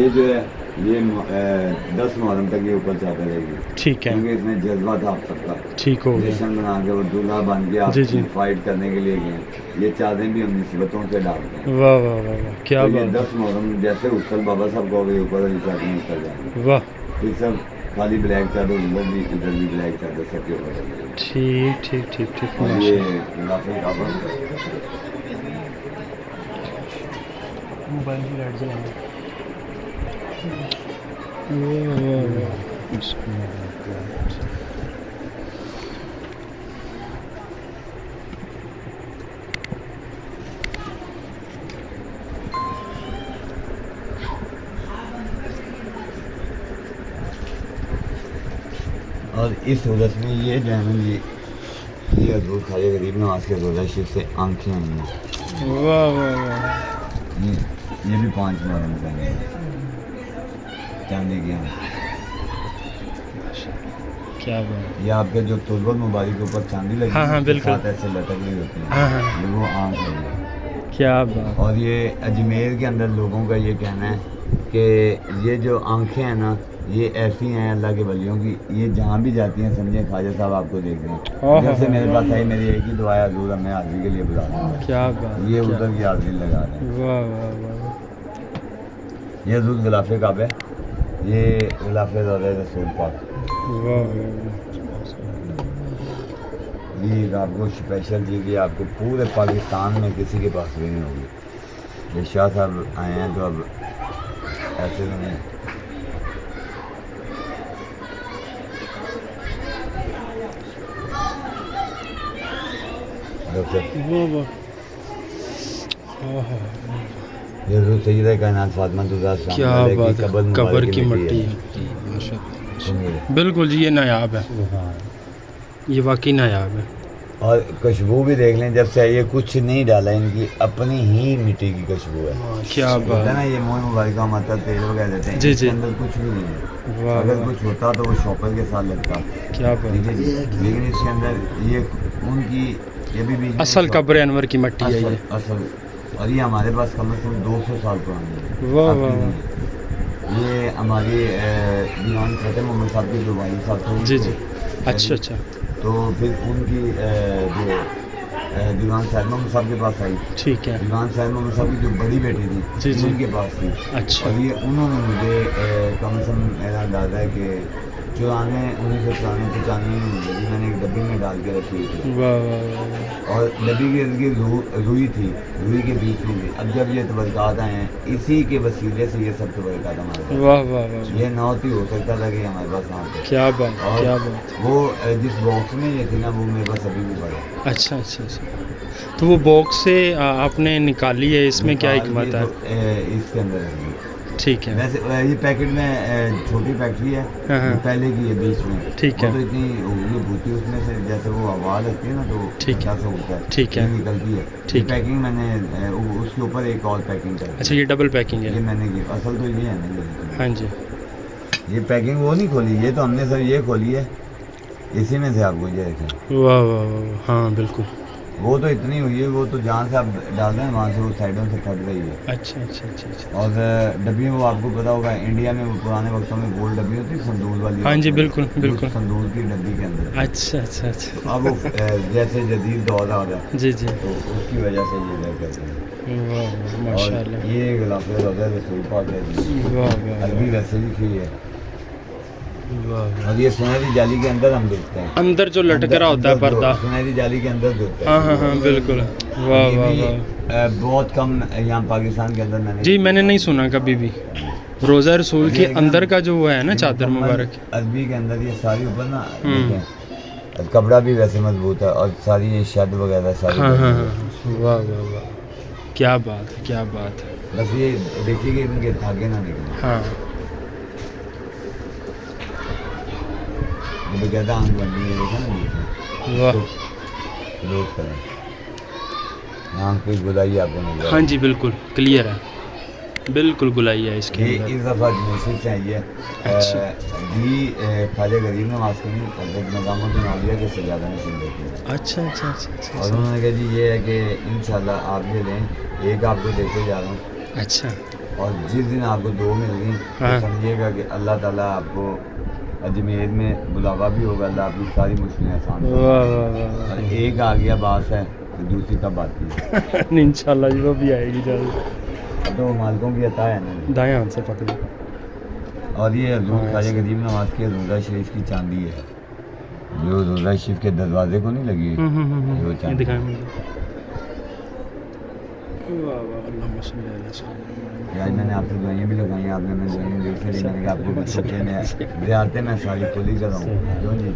ये जो है ये 10 मुहर्रम तक ये ऊपर चादर रहेगी। ठीक है, क्योंकि इसमें जज्बा था आप सबका, ठीक हो गया। जश्न बना के वो दूल्हा बन के आप जी, जी। फाइट करने के लिए गए। ये चादरें भी हम मुसीबतों से डालते हैं। वाह वाह वाह वाह, क्या तो ये बात 10 मुहर्रम जैसे उसल बाबा साहब को गए ऊपर वाली चादरें उतर जाएंगे। है। वाह, फिर सब खाली ब्लैक चादर, उधर भी इधर भी ब्लैक चादर सबके ऊपर रहेगी। ठीक ठीक ठीक ठीक, और ये माशाल्लाह। मुनाफिर काबा मोबाइल की लाइट जलाना। वाह वाह वाह, और इस सूरत में ये जो है ना ये हजूर ख्वाजा गरीब नवाज के रोज़ा शरीफ से आंखें आई हैं। वाह वाह वाह, ये भी 5 मुहर्रम का है, चांदी की आंख। क्या बात। ये आपके जो तुलबत मुबारक के ऊपर चांदी लगी हाँ, हाँ, उसके बिल्कुल। साथ ऐसे लटक रही होती है, हाँ, हाँ। ये वो आंख है। क्या बात। और ये अजमेर के अंदर लोगों का ये कहना है कि ये जो आंखें हैं ना ये ऐसी हैं अल्लाह के वलियों की, ये जहाँ भी जाती हैं समझे ख्वाजा साहब आपको देख रहे हैं। जब से मेरे पास आई मेरी एक ही दुआ है, हजूर हमें हाजिरी के लिए बुला रहे हैं। क्या बात। ये क्या- उधर की हाजिरी लगा रहे हैं। वाह वाह वाह, ये हजूर गिलाफ़े काबे, ये गिलाफ़े दौरे रसूल पाक। वाह वाह, ये आपको स्पेशल चीज़ ये आपको पूरे पाकिस्तान में किसी के पास भी नहीं होगी। ये शाह साहब आए हैं तो अब ऐसे तो नहीं। वाह वाह, आहा, ये हजूर सैयदा कायनात फातिमा तुज़ा क्या बात है। कब्र की मिट्टी है, माशाल्लाह। बिल्कुल जी, ये नायाब है, ये वाकई नायाब है। और खुशबू भी देख लें, जब से ये कुछ नहीं डाला, इनकी अपनी ही मिट्टी की खुशबू है। क्या बात होता है ना है। ये मोह मुबारक का मतलब तेल वगैरह देते हैं, जी, इसके जी। अंदर कुछ भी नहीं है। वाह अगर वाह, कुछ होता तो वो शॉपर के साथ लगता, क्या बात ठीक है। है जी। लेकिन इसके अंदर ये उनकी ये भी बीच में असल कब्र अनवर की मिट्टी है ये। असल और ये हमारे पास कम से कम 200 साल पुरानी है। वाह आपकी वाह नहीं वाह, है। ये हमारी दीवान फतेह मोहम्मद साहब की जो भाई साहब थे जी उनके- जी, अच्छा अच्छा, तो फिर उनकी जो दीवान साहब मोहम्मद साहब के पास आई। ठीक है। दीवान साहब मोहम्मद साहब की जो बड़ी बेटी थी जी, जी। उनके पास थी। अच्छा, और ये उन्होंने मुझे कम से कम मेरा अंदाज़ा है कि 1994-95 में मुझे दी, मैंने एक डब्बी में डाल के रखी हुई थी। वाह वाह वाह वाह, और डब्बी के इर्द गिर्द रुई थी, रुई के बीच में थी। अब जब ये तबरक़ात आए हैं इसी के वसीले से ये सब तबरक़ात हमारे पास। वाह वाह वाह, ये ना होती हो सकता था कि हमारे पास ना होते। क्या बात, और क्या बात। वो जिस बॉक्स में ये थी ना वो मेरे पास अभी भी पड़ा है। अच्छा अच्छा अच्छा, तो वो बॉक्स से आपने निकाली है, इसमें क्या निकाल हिकमत के है? तो, इसके अंदर है। ठीक है। वैसे ये पैकेट में छोटी फैक्ट्री है, हाँ, हाँ। वो पहले की है बीच में। ठीक वो है। तो इतनी ये भूती उसमें से जैसे वो हवा लगती है ना तो ठीक है। अच्छा सा होता है, ठीक है। ये निकलती है। ठीक ये पैकिंग मैंने उसके ऊपर एक और पैकिंग कर दी। अच्छा, ये डबल पैकिंग ये है। मैंने की असल तो ये है ना हाँ जी, ये पैकिंग वो नहीं खोली, ये तो हमने सर ये खोली है, इसी में से आपको ये देखें। वाह वाह वाह वाह, हाँ बिल्कुल। वो तो इतनी हुई है, वो तो जहाँ से आप डाल रहे हैं वहाँ से वो साइडों से फट रही है। अच्छा अच्छा अच्छा अच्छा, और डब्बी में वो आपको पता होगा इंडिया में वो पुराने वक्तों में गोल डब्बी होती है संदूल वाली। हाँ जी, बिल्कुल, बिल्कुल। उस संदूल की डब्बी के अंदर। अच्छा अच्छा अच्छा, अब वो जैसे जदीद दौर आ रहा है जी जी, तो उसकी वजह से ये लग करते हैं। वाह वाह, और माशाल्लाह, ये गिलाफ़े रसूल पाक है जी। वाह वाह अरबी वैसे लिखी है। वाह वाह। और ये सुनहरी जाली के अंदर हम देखते हैं, अंदर जो लटक रहा होता है अंदर जो पर्दा। सुनहरी जाली के अंदर देखते हैं। हाँ हाँ हाँ, बिल्कुल। वाह ये वाह भी, वाह, बहुत कम यहाँ पाकिस्तान के अंदर मैंने जी मैंने नहीं सुना कभी भी। रोज़ा रसूल के ये एकदम- अंदर का जो वो है ना ये चादर मुकम्मल मुबारक। अरबी के अंदर ये सारी ऊपर ना हम्म। देखें, कपड़ा भी वैसे मजबूत है और सारी ये शर्ट वगैरह सारी हाँ हाँ मजबूत हाँ, है। वाह वाह वाह, क्या बात है, क्या बात है। बस ये देखिए कि इनके धागे ना निकले। हाँ, ये कहता आंख बननी है, देखा ना बीच में वाह, क्लोज करें, आंख की गुलाई आपको नजर हाँ जी बिल्कुल क्लियर है, बिल्कुल गुलाई है इसके ये अंदर। इस दफ़ा जमशेद से आई है। अच्छा। ख्वाजा गरीब नवाज की नहीं, हज़रत निज़ामुद्दीन औलिया के सजादा में सुन देती है। अच्छा अच्छा अच्छा अच्छा और उन्होंने कहा जी ये है कि इंशाल्लाह आप ये लें, एक आपको देते जा रहा हूँ। अच्छा, और जिस दिन आपको 2 मिल गई हाँ। तो समझिएगा कि अल्लाह ताला आपको अजमेर में बुलावा भी होगा, अल्लाह आपकी सारी मुश्किलें आसान वाह करेगा। वाह वाह और एक आ गया बात है तो दूसरी कब आती है? वाह। इंशाल्लाह जी वो भी आएगी जल्द। अब तो मालिकों की अता है ना। दाएं हाथ से पकड़ो। और ये हजूर हाँ, ख्वाजा ऐसे। गरीब नवाज के रोज़ा शरीफ की चांदी है, जो रोज़ा शरीफ के दरवाजे को नहीं लगी वो ये चांदी। दिखाएं मुझे। वाह वाह अल्लाहुम्मा सल्ली अला सय्यिदिना। यार मैंने आपसे दवाइयाँ भी लगाई, आपने मैं दवाइयाँ देख ली, मैंने कहा आपको कुछ सोचे मैं ज़्यारतें मैं सारी खुद ही कराऊँ, क्यों जी?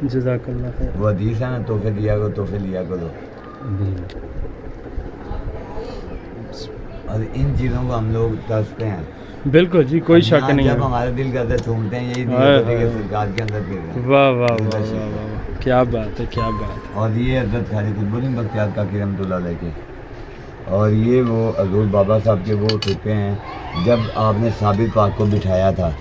जज़ाकल्लाह खैर। वो हदीस है ना, तोहफे दिया करो, तोहफे लिया करो। और इन चीज़ों को हम लोग तरसते हैं। बिल्कुल जी, कोई शक यहाँ नहीं जब है। हमारा दिल करता है चूमते हैं, यही दिया हाय, करते कि हाय। सरकार के अंदर फिर रहे हैं। वाह वाह वाह रोज़ा वाह शरीफ। वाह वाह। क्या बात है, क्या बात है। और ये हज़रत खालिद कुतुबुद्दीन बख्तियार काकी रहमतुल्लाह अलैह के, और ये वो हजूर बाबा साहब के वो ठिप्पे हैं। जब आपने साबित पाक को बिठाया था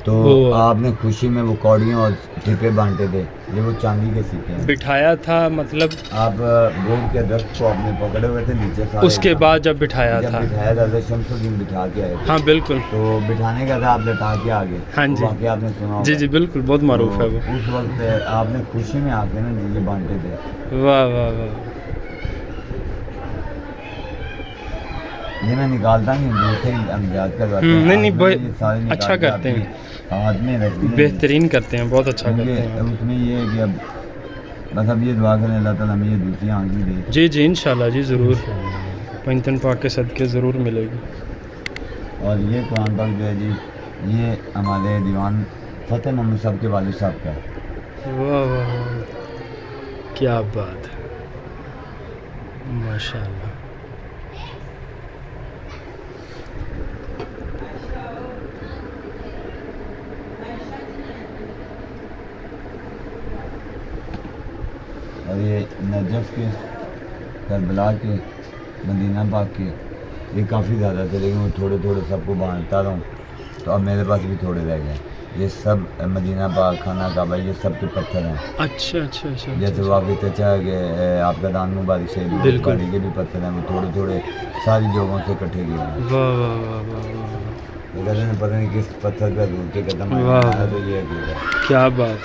तो वो- आपने खुशी में वो कौड़ियाँ और ठिप्पे बांटे थे, ये वो चांदी के सिक्के हैं। बिठाया था मतलब आप बोर्ड के दरख्त को आपने पकड़े हुए थे नीचे सारे, उसके बाद जब बिठाया जब था। बिठाया था हज़रत शमसुद्दीन बिठा के आए थे। हाँ बिल्कुल। तो बिठाने का था, आप लटा के आगे। हाँ जी। वाकया आपने सुना होगा। जी जी बिल्कुल, बहुत मारूफ है वो। तो उस वक्त आपने खुशी में आके ना ये बांटे थे। वाह वाह वाह। ये मैं निकालता नहीं हूँ, दूसरे ही हम याद करवाते हैं। नहीं नहीं आज बहुत मैंने ये सारे निकाल अच्छा के करते हैं, आपकी हाथ में रख दिए। बेहतरीन करते हैं, बहुत अच्छा क्योंकि करते हैं। उसमें ये है कि अब बस अब ये दुआ करें अल्लाह ताला हमें ये दूसरी आँख भी दे। जी जी इंशाल्लाह जी ज़रूर, पंचतन पाक के सदके ज़रूर मिलेगी। और ये कुरान पाक जो है जी, ये हमारे दीवान फतेह मोहम्मद साहब के वालिद साहब का है। वाह वाह वाह, क्या बात है, माशाल्लाह। और ये नजफ़ के, करबला के, मदीना पाक के, ये काफ़ी ज़्यादा थे, लेकिन वो थोड़े थोड़े सबको बांटता रहा हूँ, तो अब मेरे पास भी थोड़े रह गए। ये सब मदीना पाक, खाना काबा, ये सब के पत्थर हैं। अच्छा अच्छा अच्छा जैसे वो आपके चचा के आपका दान मुबारक से बिल्कुल। के भी पत्थर हैं, वो थोड़े थोड़े सारी जगहों से इकट्ठे किए हैं। वाह वाह वाह वाह वाह, वो कहते हैं पता नहीं किस पत्थर पर रूट के कदम आया वाह। है, तो ये हकीकत है। क्या बात।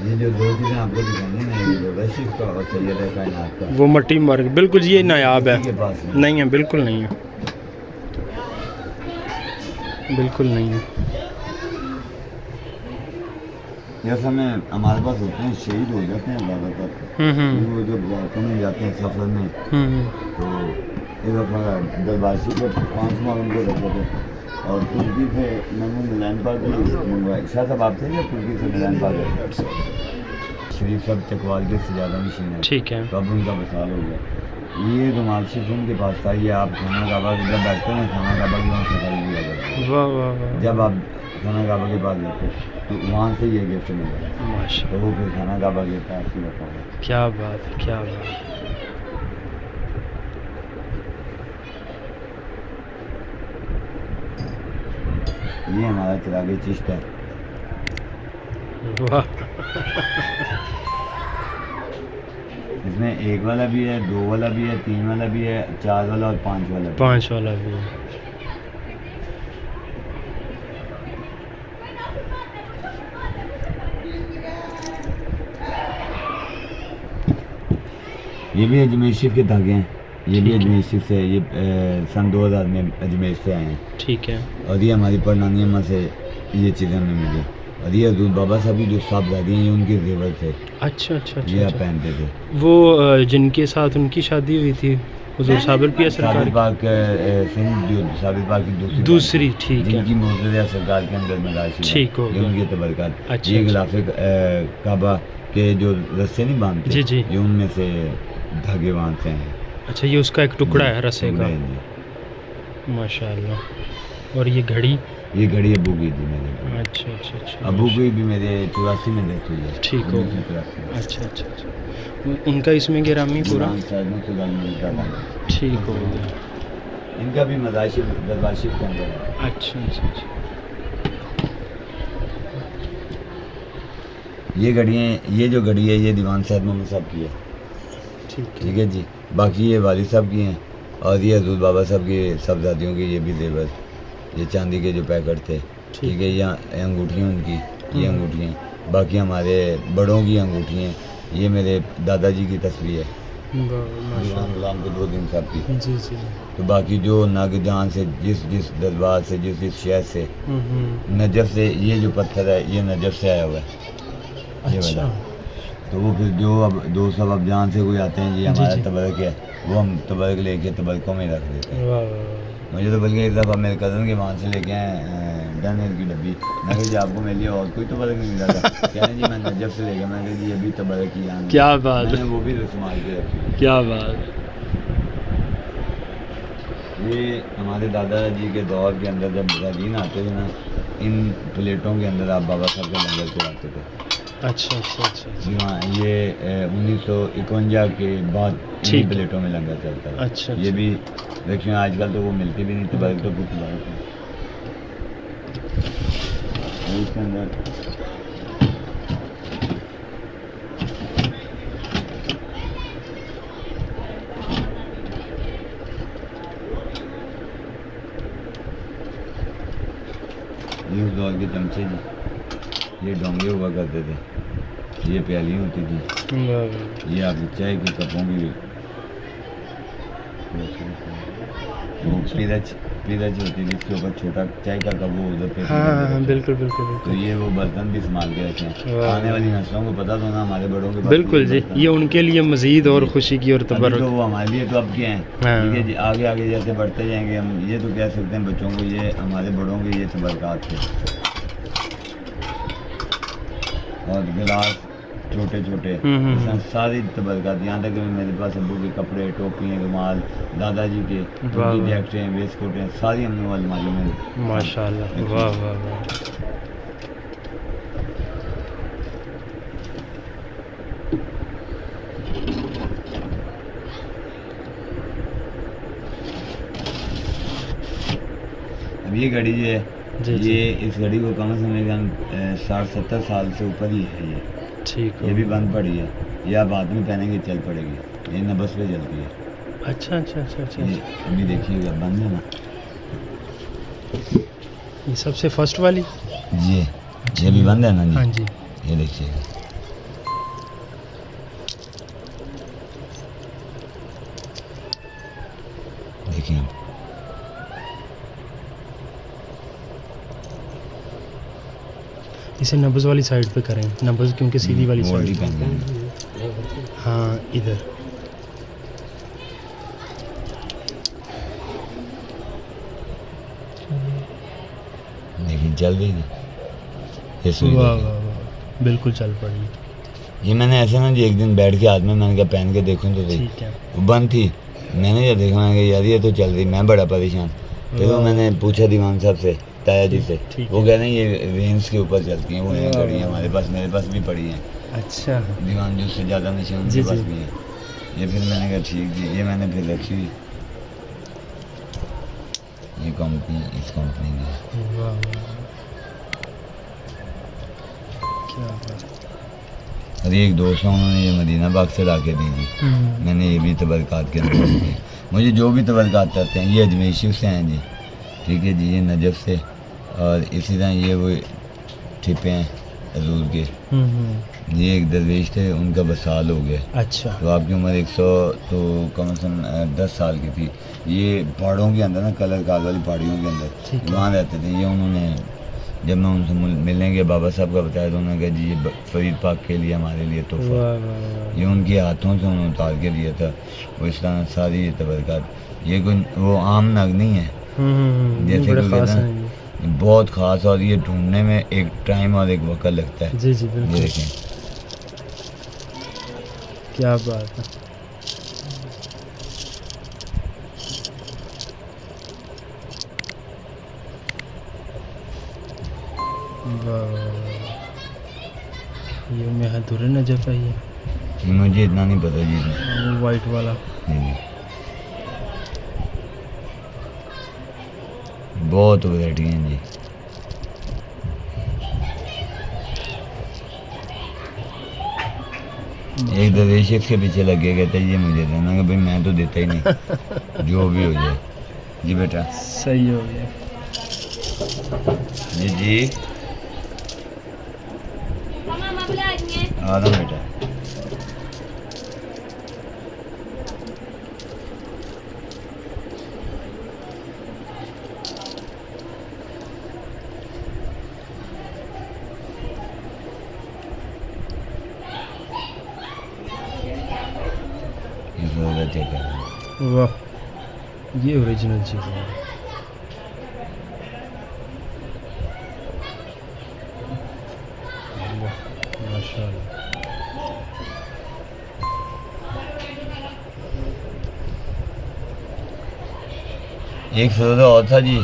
ये जो 2 चीज़ें आपको दिखाई ना, ये रोज़ा शरीफ का और सैयद कायनात का, वो मट्टी मार बिल्कुल जी, ये नायाब है। किसी के पास नहीं। नहीं है, बिल्कुल नहीं है, बिल्कुल नहीं है। ये समय हमारे पास होते हैं, शहीद हो जाते हैं ज़्यादातर। वो जब वाक़ों में जाते हैं सफ़र में, तो एक दफ़ा दरबारशी के 5 माह उनको रखे थे, और तुर्की से मैंने मिलान पाक मंगवाए। शाह साहब आप थे या तुर्की से मिलान पाक? शरीफ साहब चकवाल के सजादा मशीन है, ठीक है। तो अब उनका वसाल हो गया। ये रुमाल शरीफ उनके पास था, ये आप खाना काबा जब बैठते हैं, खाना काबा की वहाँ सफाई किया करते हैं। वाह वाह वाह, जब आप खाना काबा के पास जाते तो वहाँ से ये गिफ्ट मिला, माशा, तो वो फिर खाना काबा के पास ही रखा है। क्या बात है, क्या बात है। ये हमारा चिरागे चिश्त है। वाह, इसमें 1 वाला भी है, 2 वाला भी है, 3 वाला भी है, 4 वाला और 5 वाला भी। 5 वाला भी है। ये भी अजमेर शरीफ के धागे हैं, ये भी ठीक है। अजमेर शरीफ से, ये सन 2000 में अजमेर से आए हैं। ठीक है। और ये हमारी परनानी अम्मा से ये चीज़ें हमें मिली। और ये हजूर बाबा साहब की जो साहबजादी हैं, ये उनके जेवर थे, अच्छा अच्छा ये अच्छा, आप अच्छा। पहनते थे। वो जिनके साथ उनकी शादी हुई थी हुजूर साबिर पिया सरकार साबिर की? पाक सिंह, जो साबिर पाक की दूसरी, ठीक है। जिनकी मौजूदा सरकार के अंदर में राशि है, ठीक हो ये गया। उनके तबरकात। अच्छा, ये अच्छा। गिलाफे काबा के जो रस्से नहीं बांधते, जी, जी। ये उनमें से धागे बांधते हैं। अच्छा, ये उसका एक टुकड़ा है रस्से का, टुकड़े हैं जी। माशाल्लाह। और ये घड़ी? ये घड़ी अबू की थी मेरे, अच्छा अच्छा अच्छा, अबू की भी मेरे 84 में डेथ हुई है। ठीक हो। 1983 में। अच्छा अच्छा अच्छा, उनका इसमें गिरामी पूरा ईरान शायद में सुदान में निकाला है। ठीक हो गया। इनका भी मदाशिफ दरबार शरीफ के अंदर है। अच्छा अच्छा अच्छा, ये घड़ियाँ, ये जो घड़ी है, ये दीवान साहब मोहम्मद साहब की है। ठीक है जी। बाकी ये वालिद साहब की हैं और ये हजूर बाबा साहब की साहबजादियों की ये भी जेवर, ये चांदी के जो पैकेट थे, ठीक है। यहाँ अंगूठियाँ उनकी, ये अंगूठियाँ। बाकी हमारे बड़ों की अंगूठियाँ, ये मेरे दादाजी की तस्वीर है गुलाम कुतुबुद्दीन साहब की। जी जी। तो बाकी जो नागजान से जिस दरबार से जिस शहर से नजफ से ये जो पत्थर है ये नजफ से आया हुआ है। ये वाला तो वो फिर जो अब दोस्त सब अब जान से कोई आते हैं, ये हमारा तबरक है, वो हम तबरक लेके तबरकों में रख देते हैं। मुझे तो बल्कि एक दफ़ा मेरे कज़न के वहाँ से लेके आए डनेल की डब्बी। मैं कहा जी आपको मेरे लिए और कोई तबरक नहीं मिला था? कह रहे जी मैं नजफ से लेके, मैं कहा जी ये भी तबरक की यहाँ। क्या बात है, वो भी संभाल के रखी। क्या बात। ये हमारे दादाजी के दौर के अंदर जब मुजाहिदीन आते थे ना, इन प्लेटों के अंदर आप बाबा साहब के लंगर चलाते थे। अच्छा अच्छा अच्छा जी हाँ, ये 1951 के बाद इन प्लेटों में लंगर चलता है। अच्छा, ये भी देखिए आजकल तो वो मिलती भी नहीं, तबरक तो कुछ तबरक है इसके अंदर। ये उस दौर के चमचे जी, ये डोंगे हुआ करते थे, ये प्याली होती थी, ये आपकी चाय की कपों की वो पीरच होती थी, इसके ऊपर छोटा चाय का कप वो उधर पे। हाँ बिल्कुल बिल्कुल बिल्कुल। तो ये वो बर्तन भी संभाल के रखे हैं। आने वाली नस्लों को पता तो ना, हमारे बड़ों के बिल्कुल जी, ये उनके लिए मजीद और खुशी की और तबर्रुक। तो वो हमारे लिए तो अब के हैं, ठीक है जी। आगे आगे जैसे बढ़ते जाएंगे हम ये तो कह सकते हैं बच्चों को, ये हमारे बड़ों के ये तबरकात थे। और गिलास छोटे छोटे सारी तबरकात, यहाँ तक मेरे पास अब्बू के कपड़े, टोपियाँ, रुमाल, दादाजी के जैकेटें, वेस्टकोटें, सारी हमने वो अलमारी में। माशाल्लाह, वाह वाह वाह। अब ये घड़ी जो है ये इस घड़ी को कम से कम 60-70 साल से ऊपर ही है ये, ठीक है। ये भी बंद पड़ी है, ये आप हाथ में पहनेंगे चल पड़ेगी, ये नब्ज पे चलती है। अच्छा अच्छा अच्छा अच्छा। अभी देखिएगा बंद है ना, ये सबसे फर्स्ट वाली जी, ये भी बंद है ना जी। हाँ जी, ये देखिएगा देखिए इसे नब्ज वाली साइड पे करें, नब्ज क्योंकि सीधी वाली साइड। हाँ इधर लेकिन चल रही है ये सुई। वाह वाह वाह, बिल्कुल चल पड़ी। ये मैंने ऐसे ना जी एक दिन बैठ के हाथ में मैंने कहा पहन के देखूं तो सही, वो बंद थी। मैंने जब देखा मैंने कहा यार ये तो चल रही, मैं बड़ा परेशान। फिर वो मैंने पूछा दीवान साहब से, ताया जी से, वो कह रहे हैं ये वेन्स के ऊपर चलती हैं, वो नहीं पड़ी हैं हमारे पास, मेरे पास भी पड़ी हैं। अच्छा, दीवान जो से ज़्यादा निशान उनके पास भी है। ये फिर मैंने कहा ठीक जी, ये मैंने फिर रखी हुई, ये कंपनी इस कंपनी की। क्या बात। अरे एक दोस्त है उन्होंने ये मदीना बाग से ला के दी थी, मैंने ये भी तबरकात के अंदर दी। मुझे जो भी तबरकात करते हैं ये अजमेर शिव से हैं जी, ठीक है जी, ये नजफ से। और इसी तरह ये वो ठिपे हैं हजूर के, ये एक दरवेश थे उनका बसाल हो गया। अच्छा, तो आपकी उम्र 100 तो कम से कम 10 साल की थी। ये पहाड़ों के अंदर ना, कलर काल वाली पहाड़ियों के अंदर वहाँ रहते थे। ये उन्होंने जब मैं उनसे मिलने के बाबा साहब का बताया तो उन्होंने कहा जी ये फरीद पाक के लिए हमारे लिए तोहफा, ये उनके हाथों से उन्होंने उतार के दिया था। वो इस तरह सारी ये तबरकात, ये कोई वो आम नग नहीं है, जैसे कोई कहता है बहुत ख़ास, और ये ढूंढने में एक टाइम और एक वक्त लगता है। जी जी बिल्कुल। ये देखें क्या बात है। ये महदुर नजफ है ये मुझे इतना नहीं पता जी, वो वाइट वाला। बहुत वैरायटी हैं जी। एक दरवेश इसके पीछे लगे कहते ये मुझे देना, कि भाई मैं तो देता ही नहीं, जो भी हो जाए। जी बेटा सही हो गया। जी जी आ रहा हूँ बेटा। ये ज़रूरत है क्या? वाह, ये ओरिजिनल चीज़ है। वाह, माशाल्लाह। एक सरोदा और था जी,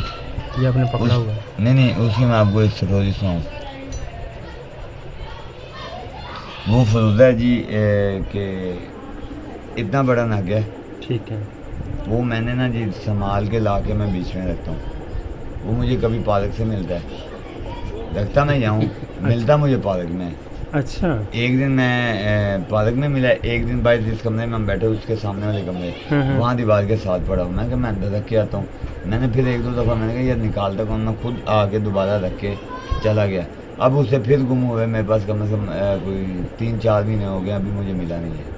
ये आपने पकड़ा हुआ है। नहीं उसी में आपको एक स्टोरी सुनाऊं। वो फरूदा है जी कि इतना बड़ा नग है, ठीक है। वो मैंने ना जी संभाल के ला के मैं बीच में रखता हूँ। वो मुझे कभी पार्क से मिलता है, रखता मैं जाऊँ, मिलता मुझे पार्क में। अच्छा। एक दिन मैं पार्क में मिला, एक दिन भाई जिस कमरे में हम बैठे उसके सामने वाले कमरे, वहाँ दीवार के साथ पड़ा हूँ। मैं कहा मैं अंदर रख के आता हूँ। मैंने फिर एक दो दफ़ा मैंने कहा यार निकालता कौन, मैं खुद आके दोबारा रख के चला गया। अब उसे फिर गुम हुए मेरे पास कम से कम कोई 3-4 महीने हो गए, अभी मुझे मिला नहीं है।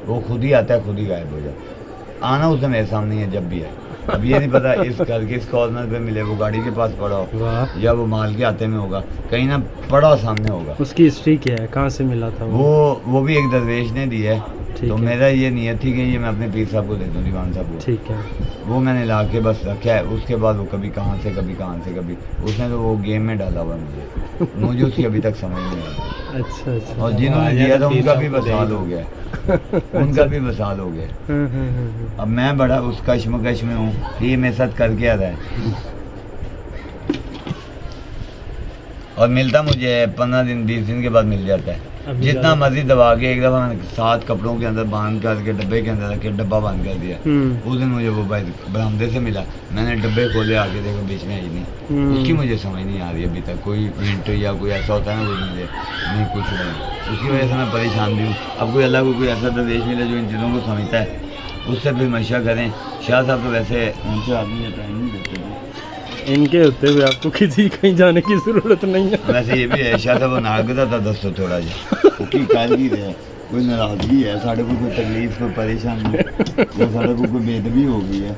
वो खुद ही आता है, खुद ही गायब हो जाता है। आना उसने मेरे सामने ही है जब भी है। अब ये नहीं पता इस घर के इस कॉर्नर पे मिले, वो गाड़ी के पास पड़ा हो वाह। या वो माल के आते में होगा, कहीं ना पड़ा सामने होगा। उसकी हिस्ट्री क्या है, कहाँ से मिला था वो भी एक दरवेश ने दी है। ठीक तो है। मेरा ये नियत थी कि ये मैं अपने पीर साहब को दे दूँ, दीवान साहब को। ठीक है। वो मैंने ला के बस रखा है। उसके बाद वो कभी कहाँ से कभी उसने तो वो गेम में डाला हुआ है मुझे उसकी अभी तक समझ नहीं आता। अच्छा अच्छा। और जिन्होंने दिया था उनका भी वसाल हो गया, उनका भी वसाल हो गया। अब मैं बड़ा उस कश्मकश में हूँ कि ये मेरे साथ कर क्या रहा है। और मिलता मुझे 15 दिन 20 दिन के बाद मिल जाता है। जितना मर्जी दबा के, एक दफ़ा मैंने 7 कपड़ों के अंदर बांध करके डब्बे के अंदर रख के डब्बा बंद कर दिया। उस दिन मुझे वो भाई बरामदे से मिला, मैंने डब्बे खोले, आके देखो बीच में ही नहीं। उसकी मुझे समझ नहीं आ रही अभी तक, कोई हिंट या कोई ऐसा होता है ना कुछ मुझे नहीं, कुछ नहीं। उसकी वजह से मैं परेशान भी हूँ। अब कोई अल्लाह को कोई ऐसा दरवेश मिले जो इन चीज़ों को समझता है, उससे फिर मशा करें। शाह साहब तो वैसे उनसे आदमी टाइम नहीं देते, इनके होते हुए आपको किसी कहीं जाने की जरूरत नहीं है। वैसे ये भी है शाह साहब नागदा था दस्तो थोड़ा जी की काजी है, कोई नाराजगी है साढ़े को, कोई तकलीफ कोई परेशानी या साढ़े को कोई बेदबी हो गई है।